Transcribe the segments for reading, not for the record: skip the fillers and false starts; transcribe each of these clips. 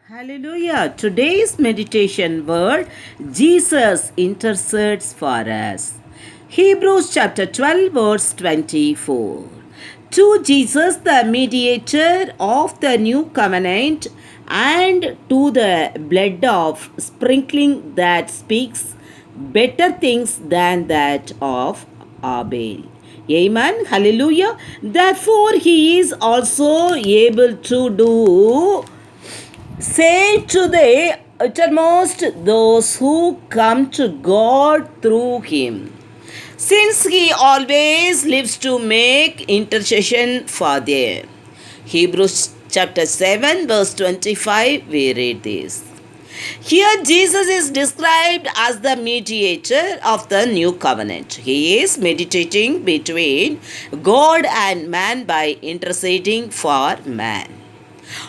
Hallelujah. Today's meditation word Jesus intercedes for us. Hebrews chapter 12, verse 24. To Jesus, the mediator of the new covenant, and to the blood of sprinkling that speaks better things than that of Abel. Amen. Hallelujah. Therefore, he is also able to do save to the uttermost those who come to God through him, since he always lives to make intercession for them. Hebrews chapter 7, verse 25, we read this. Here, Jesus is described as the mediator of the new covenant. He is meditating between God and man by interceding for man.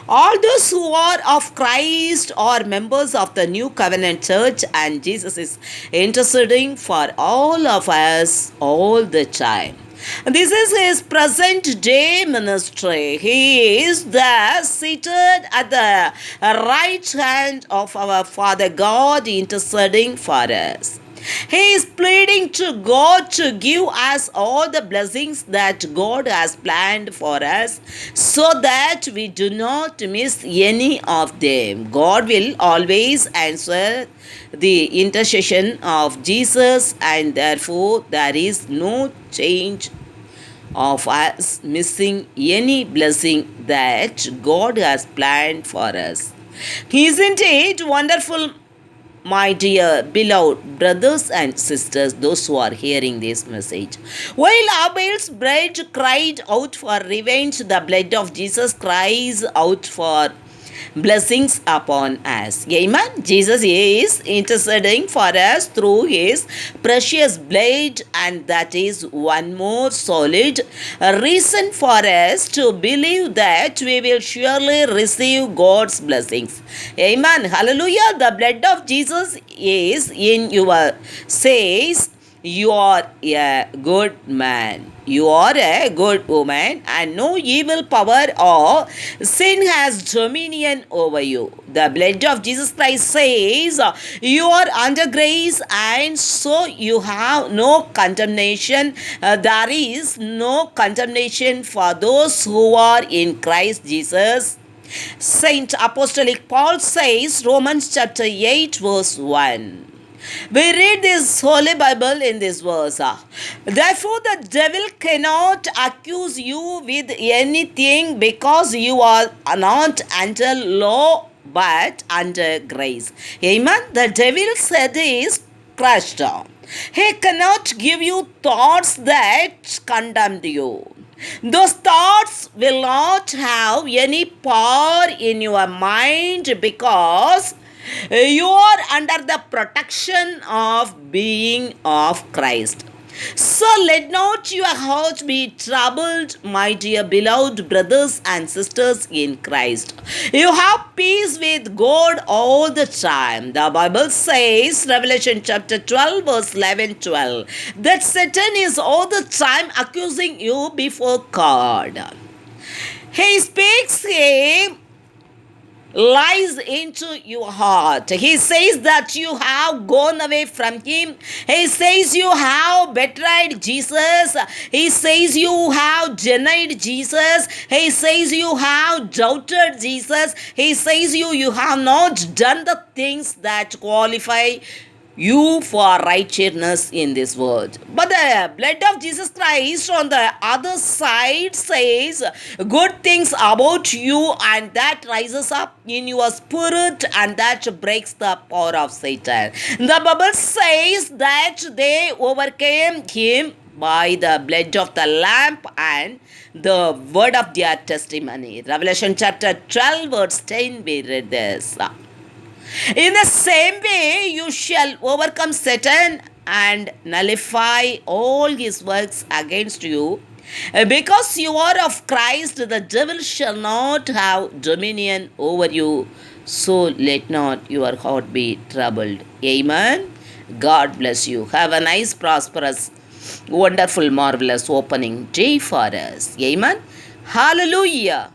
All those who are of Christ are members of the New Covenant Church, and Jesus is interceding for all of us all the time. This is his present day ministry. He is there seated at the right hand of our Father God, interceding for us. He is pleading to God to give us all the blessings that God has planned for us so that we do not miss any of them. God will always answer the intercession of Jesus, and therefore there is no change of us missing any blessing that God has planned for us. Isn't it wonderful, my dear beloved brothers and sisters, those who are hearing this message? While Abel's blood cried out for revenge, the blood of Jesus cries out for blessings upon us. Amen. Jesus is interceding for us through his precious blood, and that is one more solid reason for us to believe that we will surely receive God's blessings. Amen. Hallelujah. The blood of Jesus is in your says you are a good man, you are a good woman, and no evil power or sin has dominion over you. The blood of Jesus Christ says you are under grace, and so you have no condemnation. There is no condemnation for those who are in Christ Jesus. Saint Apostolic Paul says, Romans chapter 8, verse 1. We read this Holy Bible in this verse. Therefore, the devil cannot accuse you with anything, because you are not under law but under grace. Amen. The devil said is crushed. He cannot give you thoughts that condemn you. Those thoughts will not have any power in your mind, because you are under the protection of being of Christ. So let not your heart be troubled, my dear beloved brothers and sisters in Christ. You have peace with God all the time. The Bible says, Revelation chapter 12, verse 11, 12, that Satan is all the time accusing you before God. He speaks lies into your heart. He says that you have gone away from him. He says you have betrayed Jesus. He says you have denied Jesus. He says you have doubted Jesus. He says you have not done the things that qualify you for righteousness in this world. But the blood of Jesus Christ on the other side says good things about you, and that rises up in your spirit, and that breaks the power of Satan. The Bible says that they overcame him by the blood of the Lamb and the word of their testimony. Revelation chapter 12, verse 10, we read this. In the same way, you shall overcome Satan and nullify all his works against you. Because you are of Christ, the devil shall not have dominion over you. So let not your heart be troubled. Amen. God bless you. Have a nice, prosperous, wonderful, marvelous opening day for us. Amen. Hallelujah.